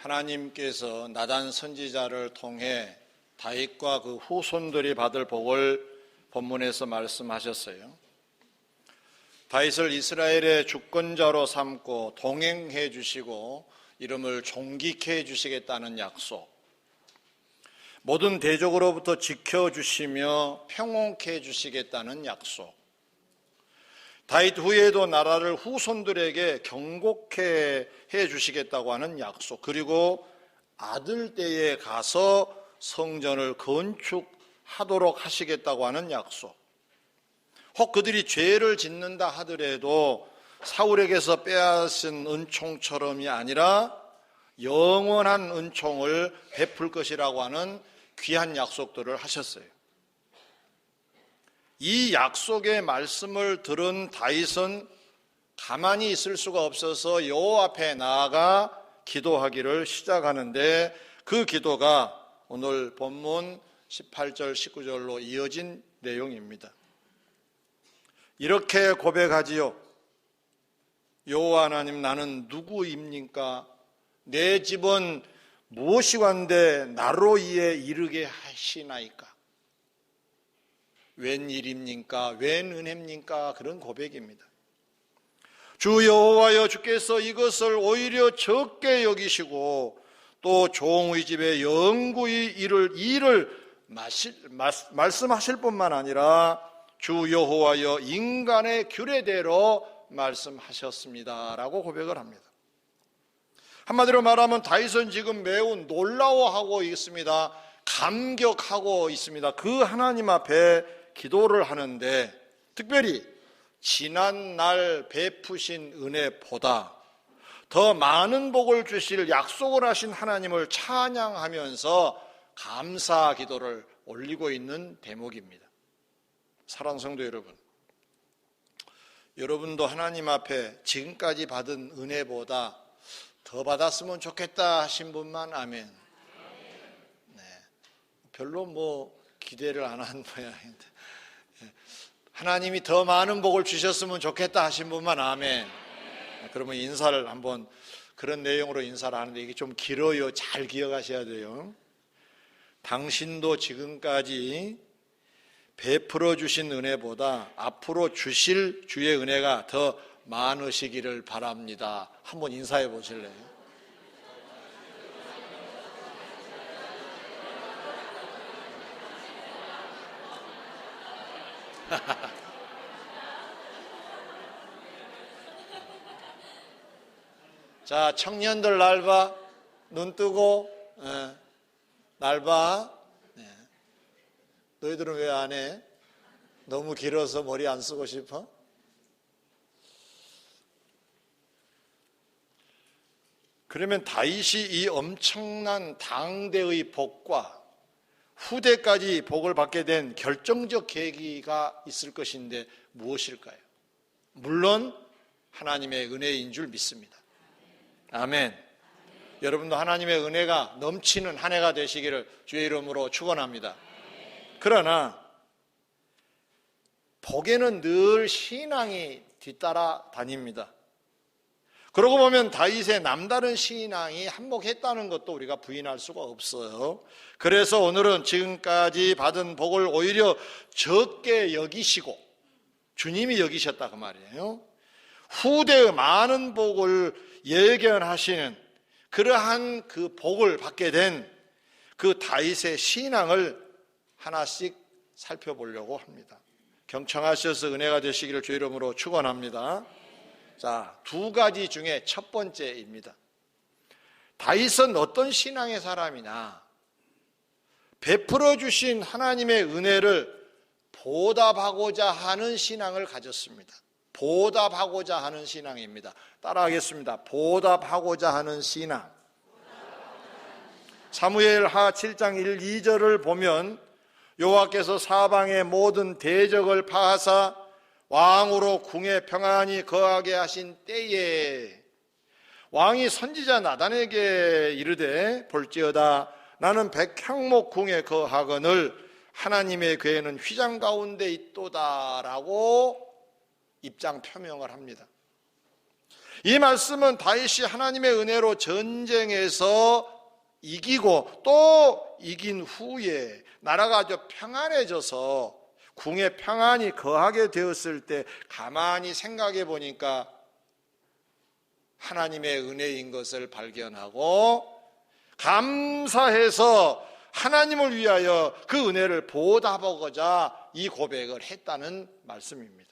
하나님께서 나단 선지자를 통해 다윗과 그 후손들이 받을 복을 본문에서 말씀하셨어요. 다윗을 이스라엘의 주권자로 삼고 동행해 주시고 이름을 존귀케 해 주시겠다는 약속, 모든 대적으로부터 지켜주시며 평온케 해 주시겠다는 약속, 다윗 후에도 나라를 후손들에게 경고케 해 주시겠다고 하는 약속, 그리고 아들 때에 가서 성전을 건축하도록 하시겠다고 하는 약속, 혹 그들이 죄를 짓는다 하더라도 사울에게서 빼앗은 은총처럼이 아니라 영원한 은총을 베풀 것이라고 하는 귀한 약속들을 하셨어요. 이 약속의 말씀을 들은 다윗은 가만히 있을 수가 없어서 여호와 앞에 나아가 기도하기를 시작하는데, 그 기도가 오늘 본문 18절 19절로 이어진 내용입니다. 이렇게 고백하지요. 여호와 하나님, 나는 누구입니까? 내 집은 무엇이건대 나로 이에 이르게 하시나이까? 웬일입니까? 웬 은혜입니까? 그런 고백입니다. 주 여호와여, 주께서 이것을 오히려 적게 여기시고 또 종의 집에 영구히 이를 말씀하실 뿐만 아니라 주 여호와여, 인간의 규례대로 말씀하셨습니다 라고 고백을 합니다. 한마디로 말하면 다윗은 지금 매우 놀라워하고 있습니다. 감격하고 있습니다. 그 하나님 앞에 기도를 하는데, 특별히 지난 날 베푸신 은혜보다 더 많은 복을 주실 약속을 하신 하나님을 찬양하면서 감사 기도를 올리고 있는 대목입니다. 사랑하는 성도 여러분, 여러분도 하나님 앞에 지금까지 받은 은혜보다 더 받았으면 좋겠다 하신 분만 아멘. 네, 별로 기대를 안 한 모양인데, 하나님이 더 많은 복을 주셨으면 좋겠다 하신 분만 아멘. 그러면 인사를 한번, 그런 내용으로 인사를 하는데 이게 좀 길어요. 잘 기억하셔야 돼요. 당신도 지금까지 베풀어 주신 은혜보다 앞으로 주실 주의 은혜가 더 많으시기를 바랍니다. 한번 인사해 보실래요? 자, 청년들 날 봐. 눈 뜨고 날 봐. 너희들은 왜 안 해? 너무 길어서 머리 안 쓰고 싶어? 그러면 다윗이 이 엄청난 당대의 복과 후대까지 복을 받게 된 결정적 계기가 있을 것인데 무엇일까요? 물론 하나님의 은혜인 줄 믿습니다. 아멘. 여러분도 하나님의 은혜가 넘치는 한 해가 되시기를 주의 이름으로 축원합니다. 그러나 복에는 늘 신앙이 뒤따라 다닙니다. 그러고 보면 다윗의 남다른 신앙이 한몫했다는 것도 우리가 부인할 수가 없어요. 그래서 오늘은 지금까지 받은 복을 오히려 적게 여기시고 주님이 여기셨다 그 말이에요. 후대의 많은 복을 예견하시는 그러한 그 복을 받게 된 그 다윗의 신앙을 하나씩 살펴보려고 합니다. 경청하셔서 은혜가 되시기를 주의 이름으로 축원합니다. 자, 두 가지 중에 첫 번째입니다. 다윗은 어떤 신앙의 사람이냐? 베풀어 주신 하나님의 은혜를 보답하고자 하는 신앙을 가졌습니다. 보답하고자 하는 신앙입니다. 따라하겠습니다. 보답하고자 하는 신앙. 사무엘하 7장 1, 2절을 보면 여호와께서 사방의 모든 대적을 파하사 왕으로 궁에 평안히 거하게 하신 때에 왕이 선지자 나단에게 이르되 볼지어다 나는 백향목 궁에 거하거늘 하나님의 궤는 휘장 가운데 있도다 라고 입장 표명을 합니다. 이 말씀은 다윗이 하나님의 은혜로 전쟁에서 이기고 또 이긴 후에 나라가 아주 평안해져서 궁에 평안이 거하게 되었을 때 가만히 생각해 보니까 하나님의 은혜인 것을 발견하고 감사해서 하나님을 위하여 그 은혜를 보답하고자 이 고백을 했다는 말씀입니다.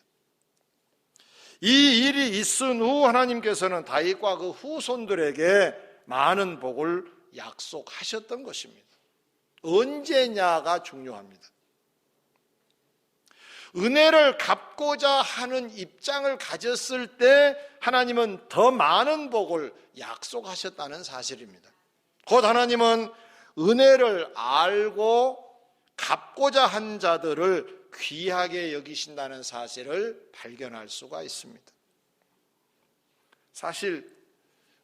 이 일이 있은 후 하나님께서는 다윗과 그 후손들에게 많은 복을 약속하셨던 것입니다. 언제냐가 중요합니다. 은혜를 갚고자 하는 입장을 가졌을 때 하나님은 더 많은 복을 약속하셨다는 사실입니다. 곧 하나님은 은혜를 알고 갚고자 한 자들을 귀하게 여기신다는 사실을 발견할 수가 있습니다. 사실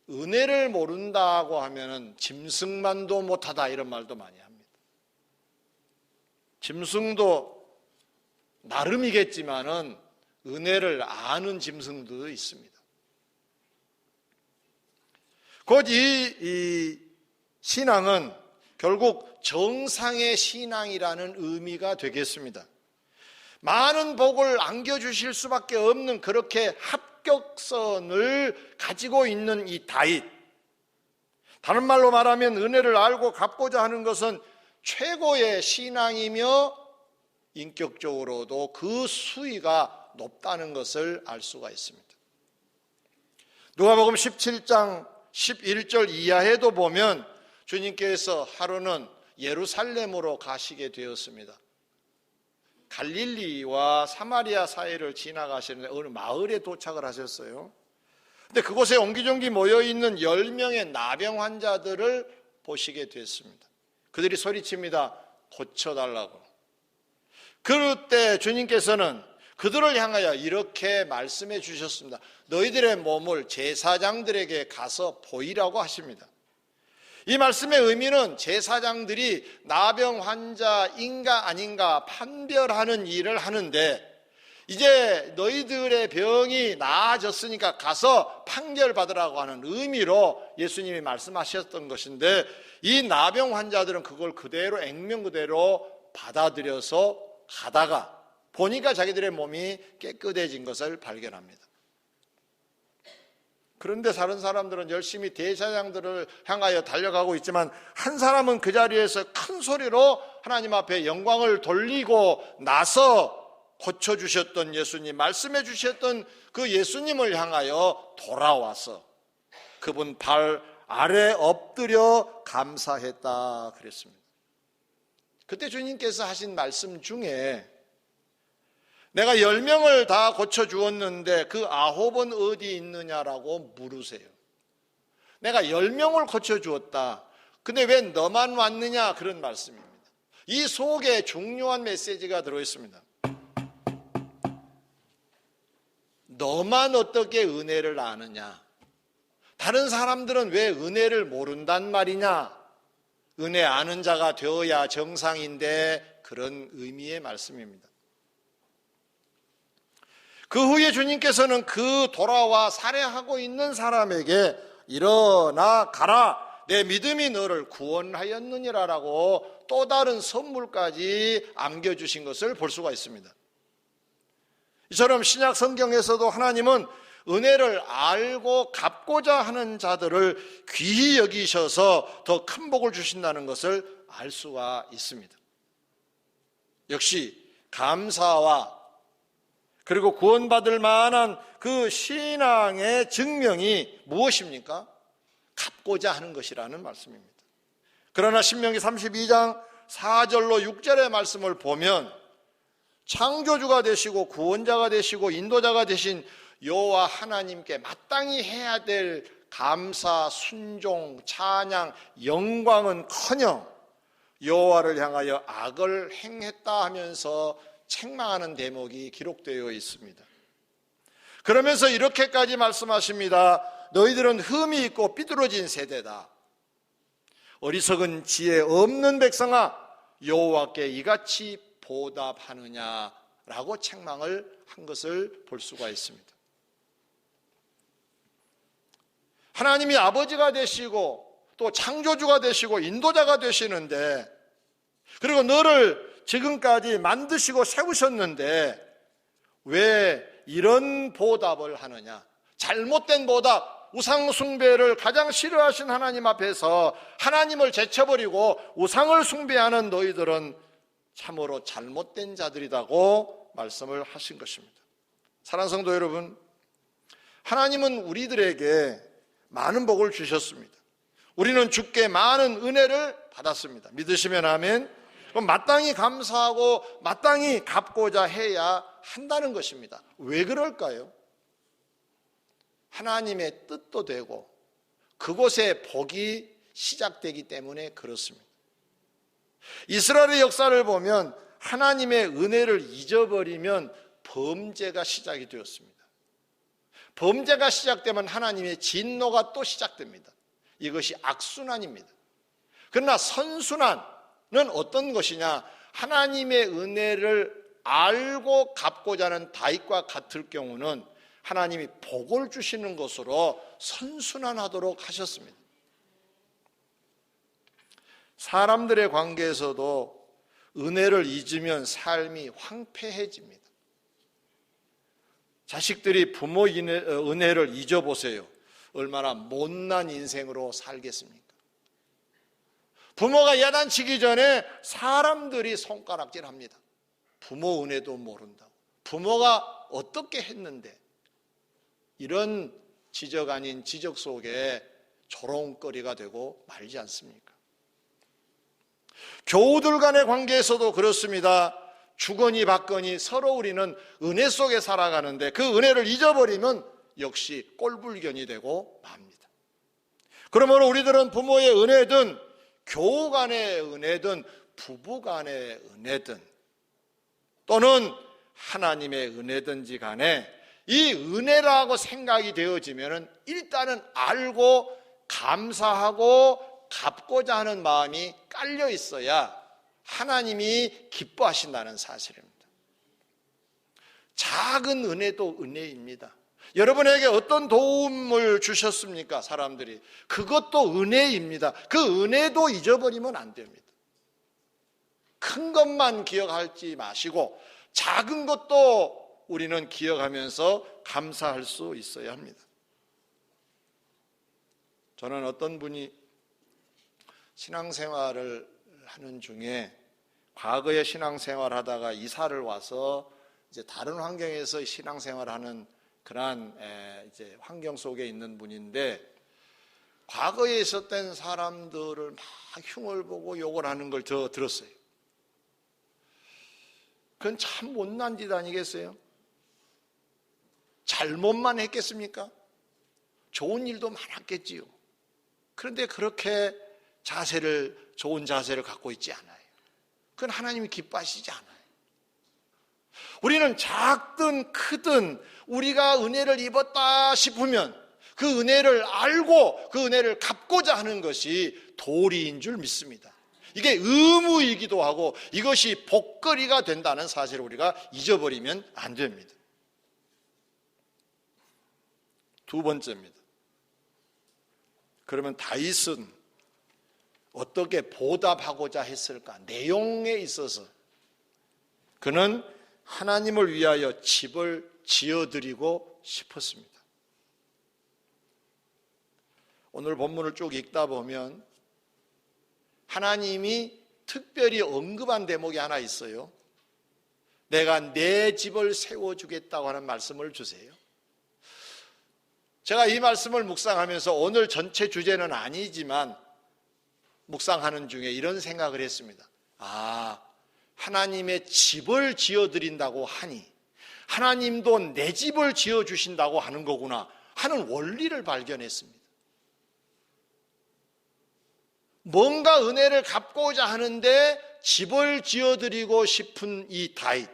은혜를 모른다고 하면은 짐승만도 못하다 이런 말도 많이 합니다. 짐승도 나름이겠지만은 은혜를 아는 짐승도 있습니다. 곧 이 신앙은 결국 정상의 신앙이라는 의미가 되겠습니다. 많은 복을 안겨주실 수밖에 없는 그렇게 합격선을 가지고 있는 이 다윗, 다른 말로 말하면 은혜를 알고 갚고자 하는 것은 최고의 신앙이며 인격적으로도 그 수위가 높다는 것을 알 수가 있습니다. 누가복음 17장 11절 이하에도 보면 주님께서 하루는 예루살렘으로 가시게 되었습니다. 갈릴리와 사마리아 사이를 지나가시는데 어느 마을에 도착을 하셨어요. 근데 그곳에 옹기종기 모여있는 10명의 나병 환자들을 보시게 됐습니다. 그들이 소리칩니다. 고쳐달라고. 그때 주님께서는 그들을 향하여 이렇게 말씀해 주셨습니다. 너희들의 몸을 제사장들에게 가서 보이라고 하십니다. 이 말씀의 의미는 제사장들이 나병 환자인가 아닌가 판별하는 일을 하는데 이제 너희들의 병이 나아졌으니까 가서 판결받으라고 하는 의미로 예수님이 말씀하셨던 것인데 이 나병 환자들은 그걸 그대로 액면 그대로 받아들여서 가다가 보니까 자기들의 몸이 깨끗해진 것을 발견합니다. 그런데 다른 사람들은 열심히 대제사장들을 향하여 달려가고 있지만 한 사람은 그 자리에서 큰 소리로 하나님 앞에 영광을 돌리고 나서 고쳐주셨던 예수님, 말씀해 주셨던 그 예수님을 향하여 돌아와서 그분 발 아래 엎드려 감사했다 그랬습니다. 그때 주님께서 하신 말씀 중에 내가 10명을 다 고쳐주었는데 그 9은 어디 있느냐라고 물으세요. 내가 10명을 고쳐주었다. 근데 왜 너만 왔느냐 그런 말씀입니다. 이 속에 중요한 메시지가 들어있습니다. 너만 어떻게 은혜를 아느냐? 다른 사람들은 왜 은혜를 모른단 말이냐? 은혜 아는 자가 되어야 정상인데 그런 의미의 말씀입니다. 그 후에 주님께서는 그 돌아와 살해하고 있는 사람에게 일어나 가라 내 믿음이 너를 구원하였느니라라고 또 다른 선물까지 안겨주신 것을 볼 수가 있습니다. 이처럼 신약 성경에서도 하나님은 은혜를 알고 갚고자 하는 자들을 귀히 여기셔서 더 큰 복을 주신다는 것을 알 수가 있습니다. 역시 감사와 그리고 구원받을 만한 그 신앙의 증명이 무엇입니까? 갚고자 하는 것이라는 말씀입니다. 그러나 신명기 32장 4절로 6절의 말씀을 보면 창조주가 되시고 구원자가 되시고 인도자가 되신 여호와 하나님께 마땅히 해야 될 감사, 순종, 찬양, 영광은커녕 여호와를 향하여 악을 행했다 하면서 책망하는 대목이 기록되어 있습니다. 그러면서 이렇게까지 말씀하십니다. 너희들은 흠이 있고 삐뚤어진 세대다. 어리석은 지혜 없는 백성아 여호와께 이같이 보답하느냐라고 책망을 한 것을 볼 수가 있습니다. 하나님이 아버지가 되시고 또 창조주가 되시고 인도자가 되시는데, 그리고 너를 지금까지 만드시고 세우셨는데 왜 이런 보답을 하느냐? 잘못된 보답, 우상 숭배를 가장 싫어하신 하나님 앞에서 하나님을 제쳐버리고 우상을 숭배하는 너희들은 참으로 잘못된 자들이라고 말씀을 하신 것입니다. 사랑하는 성도 여러분, 하나님은 우리들에게 많은 복을 주셨습니다. 우리는 주께 많은 은혜를 받았습니다. 믿으시면 아멘. 그럼 마땅히 감사하고 마땅히 갚고자 해야 한다는 것입니다. 왜 그럴까요? 하나님의 뜻도 되고 그곳에 복이 시작되기 때문에 그렇습니다. 이스라엘의 역사를 보면 하나님의 은혜를 잊어버리면 범죄가 시작이 되었습니다. 범죄가 시작되면 하나님의 진노가 또 시작됩니다. 이것이 악순환입니다. 그러나 선순환은 어떤 것이냐? 하나님의 은혜를 알고 갚고자 하는 다윗과 같을 경우는 하나님이 복을 주시는 것으로 선순환하도록 하셨습니다. 사람들의 관계에서도 은혜를 잊으면 삶이 황폐해집니다. 자식들이 부모 은혜를 잊어보세요. 얼마나 못난 인생으로 살겠습니까? 부모가 야단치기 전에 사람들이 손가락질합니다. 부모 은혜도 모른다고. 부모가 어떻게 했는데, 이런 지적 아닌 지적 속에 조롱거리가 되고 말지 않습니까? 교우들 간의 관계에서도 그렇습니다. 주거니 받거니 서로 우리는 은혜 속에 살아가는데 그 은혜를 잊어버리면 역시 꼴불견이 되고 맙니다. 그러므로 우리들은 부모의 은혜든 교우 간의 은혜든 부부 간의 은혜든 또는 하나님의 은혜든지 간에 이 은혜라고 생각이 되어지면 일단은 알고 감사하고 갚고자 하는 마음이 깔려 있어야 하나님이 기뻐하신다는 사실입니다. 작은 은혜도 은혜입니다. 여러분에게 어떤 도움을 주셨습니까? 사람들이. 그것도 은혜입니다. 그 은혜도 잊어버리면 안 됩니다. 큰 것만 기억하지 마시고 작은 것도 우리는 기억하면서 감사할 수 있어야 합니다. 저는 어떤 분이 신앙생활을 하는 중에 과거에 신앙생활 하다가 이사를 와서 이제 다른 환경에서 신앙생활하는 그러한 이제 환경 속에 있는 분인데, 과거에 있었던 사람들을 막 흉을 보고 욕을 하는 걸 들었어요. 그건 참 못난 짓 아니겠어요? 잘못만 했겠습니까? 좋은 일도 많았겠지요. 그런데 그렇게 좋은 자세를 갖고 있지 않아요. 그건 하나님이 기뻐하시지 않아요. 우리는 작든 크든 우리가 은혜를 입었다 싶으면 그 은혜를 알고 그 은혜를 갚고자 하는 것이 도리인 줄 믿습니다. 이게 의무이기도 하고 이것이 복거리가 된다는 사실을 우리가 잊어버리면 안 됩니다. 두 번째입니다. 그러면 다윗은 어떻게 보답하고자 했을까? 내용에 있어서 그는 하나님을 위하여 집을 지어드리고 싶었습니다. 오늘 본문을 쭉 읽다 보면 하나님이 특별히 언급한 대목이 하나 있어요. 내가 내 집을 세워주겠다고 하는 말씀을 주세요. 제가 이 말씀을 묵상하면서 오늘 전체 주제는 아니지만 묵상하는 중에 이런 생각을 했습니다. 하나님의 집을 지어드린다고 하니 하나님도 내 집을 지어주신다고 하는 거구나 하는 원리를 발견했습니다. 뭔가 은혜를 갚고자 하는데 집을 지어드리고 싶은 이 다윗,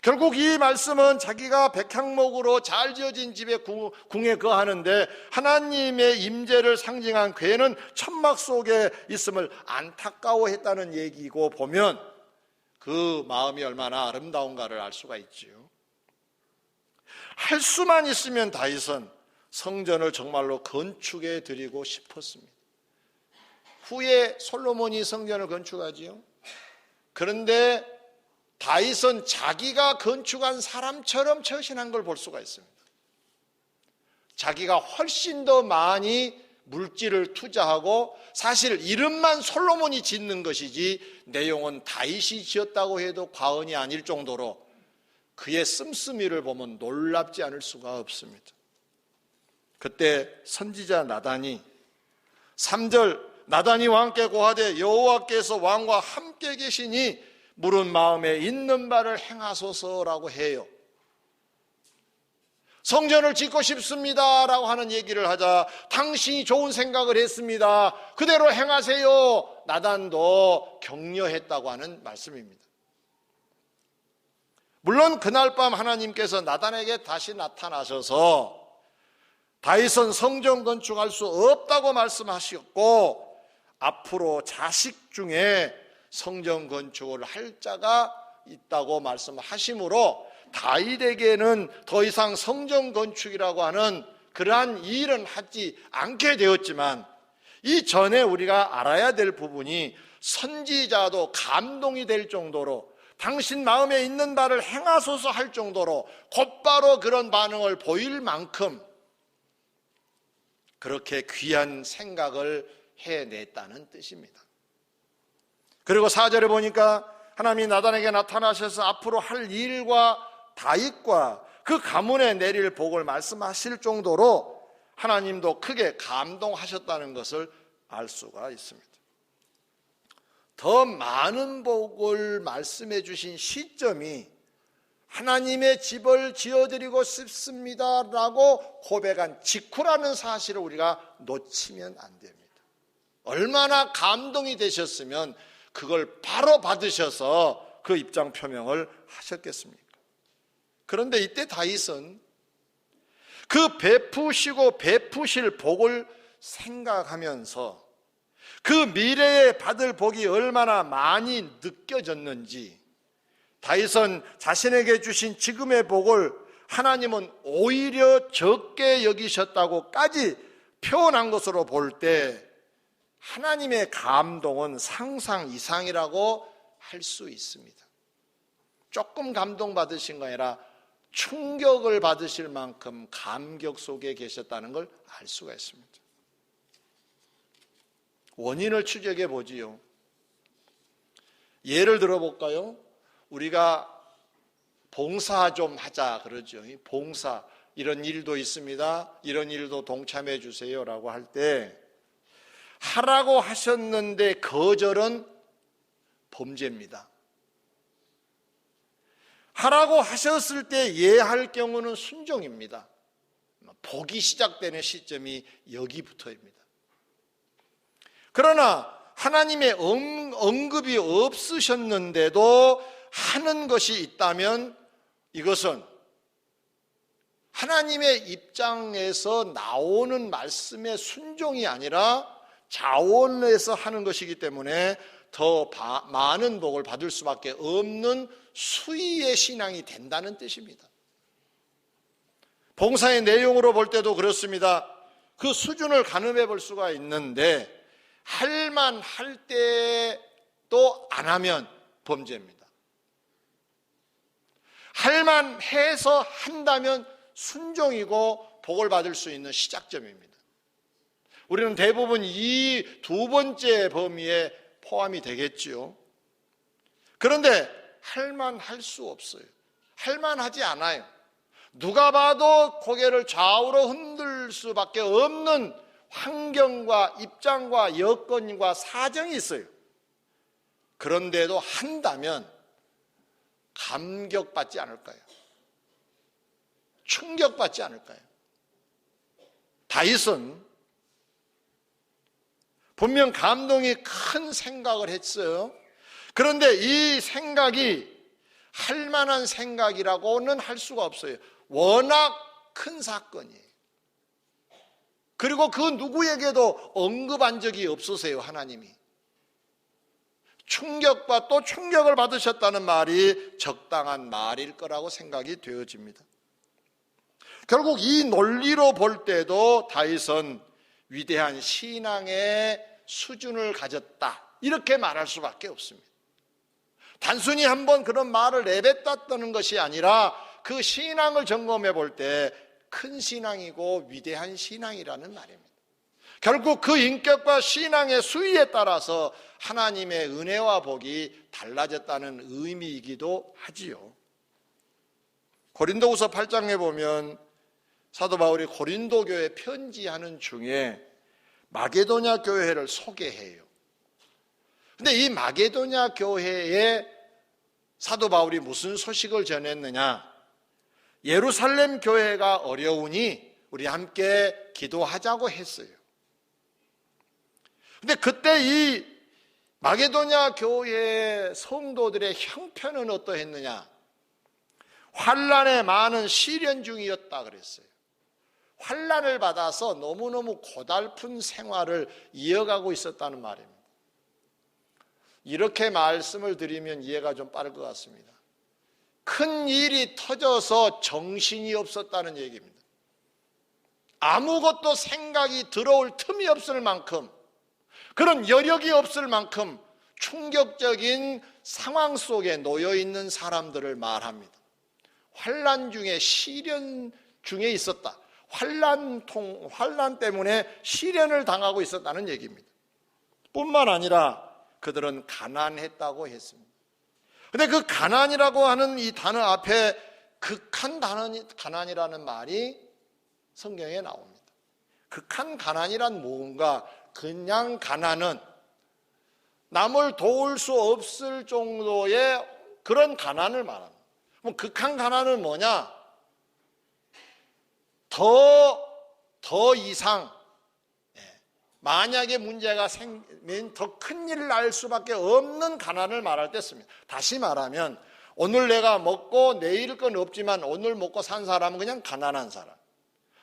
결국 이 말씀은 자기가 백향목으로 잘 지어진 집에 궁에 거하는데 하나님의 임재를 상징한 궤는 천막 속에 있음을 안타까워했다는 얘기고 보면 그 마음이 얼마나 아름다운가를 알 수가 있지요. 할 수만 있으면 다윗은 성전을 정말로 건축해 드리고 싶었습니다. 후에 솔로몬이 성전을 건축하지요. 그런데 다윗은 자기가 건축한 사람처럼 처신한 걸 볼 수가 있습니다. 자기가 훨씬 더 많이 물질을 투자하고, 사실 이름만 솔로몬이 짓는 것이지 내용은 다윗이 지었다고 해도 과언이 아닐 정도로 그의 씀씀이를 보면 놀랍지 않을 수가 없습니다. 그때 선지자 나단이 3절 나단이 왕께 고하되 여호와께서 왕과 함께 계시니 물은 마음에 있는 바를 행하소서라고 해요. 성전을 짓고 싶습니다 라고 하는 얘기를 하자 당신이 좋은 생각을 했습니다, 그대로 행하세요, 나단도 격려했다고 하는 말씀입니다. 물론 그날 밤 하나님께서 나단에게 다시 나타나셔서 다윗은 성전 건축할 수 없다고 말씀하셨고, 앞으로 자식 중에 성전 건축을 할 자가 있다고 말씀하시므로 다윗에게는 더 이상 성전 건축이라고 하는 그러한 일은 하지 않게 되었지만, 이 전에 우리가 알아야 될 부분이 선지자도 감동이 될 정도로 당신 마음에 있는 바를 행하소서 할 정도로 곧바로 그런 반응을 보일 만큼 그렇게 귀한 생각을 해냈다는 뜻입니다. 그리고 4절에 보니까 하나님이 나단에게 나타나셔서 앞으로 할 일과 다윗과 그 가문에 내릴 복을 말씀하실 정도로 하나님도 크게 감동하셨다는 것을 알 수가 있습니다. 더 많은 복을 말씀해 주신 시점이 하나님의 집을 지어드리고 싶습니다 라고 고백한 직후라는 사실을 우리가 놓치면 안 됩니다. 얼마나 감동이 되셨으면 그걸 바로 받으셔서 그 입장 표명을 하셨겠습니까? 그런데 이때 다윗은 그 베푸시고 베푸실 복을 생각하면서 그 미래에 받을 복이 얼마나 많이 느껴졌는지, 다윗은 자신에게 주신 지금의 복을 하나님은 오히려 적게 여기셨다고까지 표현한 것으로 볼 때 하나님의 감동은 상상 이상이라고 할 수 있습니다. 조금 감동받으신 거 아니라 충격을 받으실 만큼 감격 속에 계셨다는 걸 알 수가 있습니다. 원인을 추적해 보지요. 예를 들어볼까요? 우리가 봉사 좀 하자 그러죠. 봉사, 이런 일도 있습니다, 이런 일도 동참해 주세요 라고 할 때 하라고 하셨는데 거절은 범죄입니다. 하라고 하셨을 때 예할 경우는 순종입니다. 복이 시작되는 시점이 여기부터입니다. 그러나 하나님의 언급이 없으셨는데도 하는 것이 있다면 이것은 하나님의 입장에서 나오는 말씀의 순종이 아니라 자원에서 하는 것이기 때문에 더 많은 복을 받을 수밖에 없는 수의의 신앙이 된다는 뜻입니다. 봉사의 내용으로 볼 때도 그렇습니다. 그 수준을 가늠해 볼 수가 있는데 할만 할 때도 안 하면 범죄입니다. 할만 해서 한다면 순종이고 복을 받을 수 있는 시작점입니다. 우리는 대부분 이 두 번째 범위에 포함이 되겠지요. 그런데 할만 할 수 없어요. 할만 하지 않아요. 누가 봐도 고개를 좌우로 흔들 수밖에 없는 환경과 입장과 여건과 사정이 있어요. 그런데도 한다면 감격받지 않을까요? 충격받지 않을까요? 다윗은 분명 감동이 큰 생각을 했어요. 그런데 이 생각이 할 만한 생각이라고는 할 수가 없어요. 워낙 큰 사건이에요. 그리고 그 누구에게도 언급한 적이 없으세요, 하나님이. 충격과 또 충격을 받으셨다는 말이 적당한 말일 거라고 생각이 되어집니다. 결국 이 논리로 볼 때도 다윗은 위대한 신앙의 수준을 가졌다, 이렇게 말할 수밖에 없습니다. 단순히 한번 그런 말을 내뱉었다는 것이 아니라 그 신앙을 점검해 볼 때 큰 신앙이고 위대한 신앙이라는 말입니다. 결국 그 인격과 신앙의 수위에 따라서 하나님의 은혜와 복이 달라졌다는 의미이기도 하지요. 고린도후서 8장에 보면 사도 바울이 고린도 교회 편지하는 중에 마게도냐 교회를 소개해요. 근데 이 마게도냐 교회에 사도 바울이 무슨 소식을 전했느냐? 예루살렘 교회가 어려우니 우리 함께 기도하자고 했어요. 근데 그때 이 마게도냐 교회의 성도들의 형편은 어떠했느냐? 환난에 많은 시련 중이었다 그랬어요. 환난을 받아서 너무너무 고달픈 생활을 이어가고 있었다는 말입니다. 이렇게 말씀을 드리면 이해가 좀 빠를 것 같습니다. 큰 일이 터져서 정신이 없었다는 얘기입니다. 아무것도 생각이 들어올 틈이 없을 만큼, 그런 여력이 없을 만큼 충격적인 상황 속에 놓여 있는 사람들을 말합니다. 환난 중에, 시련 중에 있었다. 환난 때문에 시련을 당하고 있었다는 얘기입니다. 뿐만 아니라 그들은 가난했다고 했습니다. 근데 그 가난이라고 하는 이 단어 앞에 극한 가난이라는 말이 성경에 나옵니다. 극한 가난이란 뭔가, 그냥 가난은 남을 도울 수 없을 정도의 그런 가난을 말합니다. 그럼 극한 가난은 뭐냐? 더 이상, 만약에 문제가 생기면 더 큰 일을 날 수밖에 없는 가난을 말할 때 씁니다. 다시 말하면 오늘 내가 먹고 내일 건 없지만 오늘 먹고 산 사람은 그냥 가난한 사람.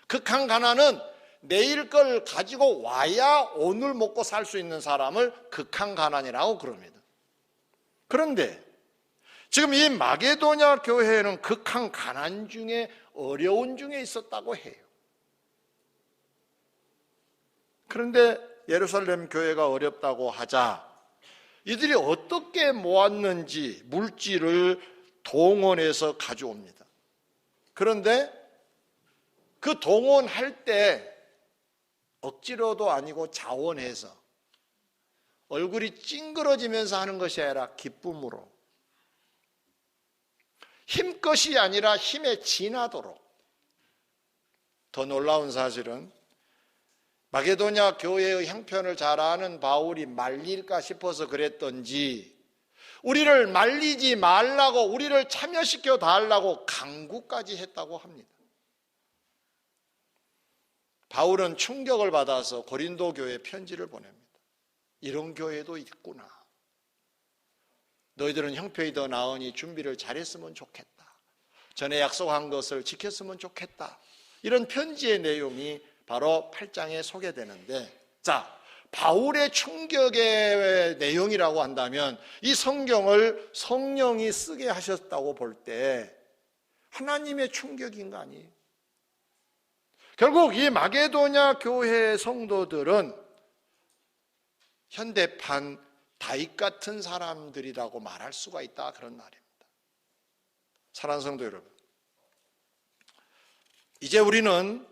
극한 가난은 내일 걸 가지고 와야 오늘 먹고 살 수 있는 사람을 극한 가난이라고 그럽니다. 그런데 지금 이 마게도냐 교회는 극한 가난 중에, 어려운 중에 있었다고 해요. 그런데 예루살렘 교회가 어렵다고 하자 이들이 어떻게 모았는지 물질을 동원해서 가져옵니다. 그런데 그 동원할 때 억지로도 아니고 자원해서, 얼굴이 찡그러지면서 하는 것이 아니라 기쁨으로, 힘것이 아니라 힘에 지나도록. 더 놀라운 사실은 마게도냐 교회의 형편을 잘 아는 바울이 말릴까 싶어서 그랬던지 우리를 말리지 말라고, 우리를 참여시켜 달라고 강구까지 했다고 합니다. 바울은 충격을 받아서 고린도 교회에 편지를 보냅니다. 이런 교회도 있구나. 너희들은 형편이 더 나으니 준비를 잘했으면 좋겠다. 전에 약속한 것을 지켰으면 좋겠다. 이런 편지의 내용이 바로 8장에 소개되는데, 자, 바울의 충격의 내용이라고 한다면 이 성경을 성령이 쓰게 하셨다고 볼 때 하나님의 충격인 거 아니에요? 결국 이 마게도냐 교회의 성도들은 현대판 다윗 같은 사람들이라고 말할 수가 있다, 그런 말입니다. 사랑하는 성도 여러분, 이제 우리는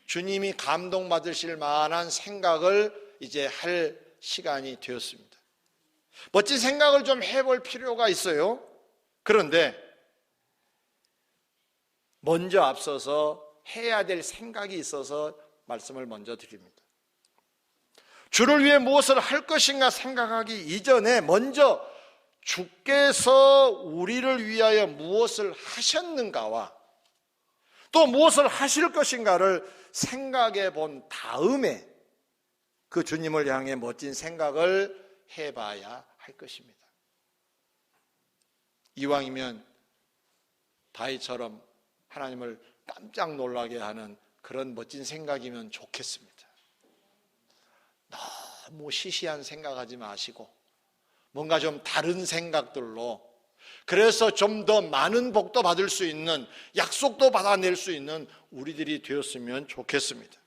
주님이 감동받으실 만한 생각을 이제 할 시간이 되었습니다. 멋진 생각을 좀 해볼 필요가 있어요. 그런데 먼저 앞서서 해야 될 생각이 있어서 말씀을 먼저 드립니다. 주를 위해 무엇을 할 것인가 생각하기 이전에 먼저 주께서 우리를 위하여 무엇을 하셨는가와 또 무엇을 하실 것인가를 생각해 본 다음에 그 주님을 향해 멋진 생각을 해봐야 할 것입니다. 이왕이면 다윗처럼 하나님을 깜짝 놀라게 하는 그런 멋진 생각이면 좋겠습니다. 너무 시시한 생각하지 마시고 뭔가 좀 다른 생각들로, 그래서 좀 더 많은 복도 받을 수 있는, 약속도 받아낼 수 있는 우리들이 되었으면 좋겠습니다.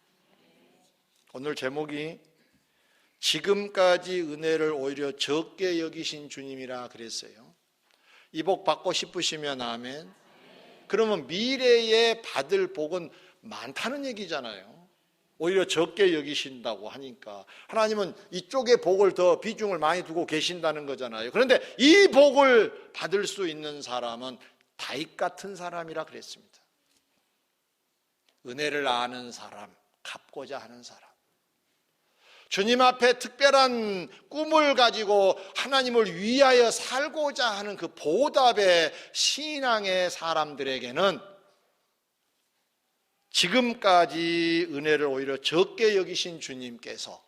오늘 제목이 지금까지 은혜를 오히려 적게 여기신 주님이라 그랬어요. 이 복 받고 싶으시면 아멘. 그러면 미래에 받을 복은 많다는 얘기잖아요. 오히려 적게 여기신다고 하니까 하나님은 이쪽에 복을 더 비중을 많이 두고 계신다는 거잖아요. 그런데 이 복을 받을 수 있는 사람은 다윗 같은 사람이라 그랬습니다. 은혜를 아는 사람, 갚고자 하는 사람, 주님 앞에 특별한 꿈을 가지고 하나님을 위하여 살고자 하는 그 보답의 신앙의 사람들에게는 지금까지 은혜를 오히려 적게 여기신 주님께서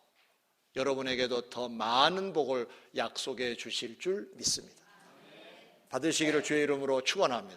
여러분에게도 더 많은 복을 약속해 주실 줄 믿습니다. 받으시기를 주의 이름으로 축원합니다.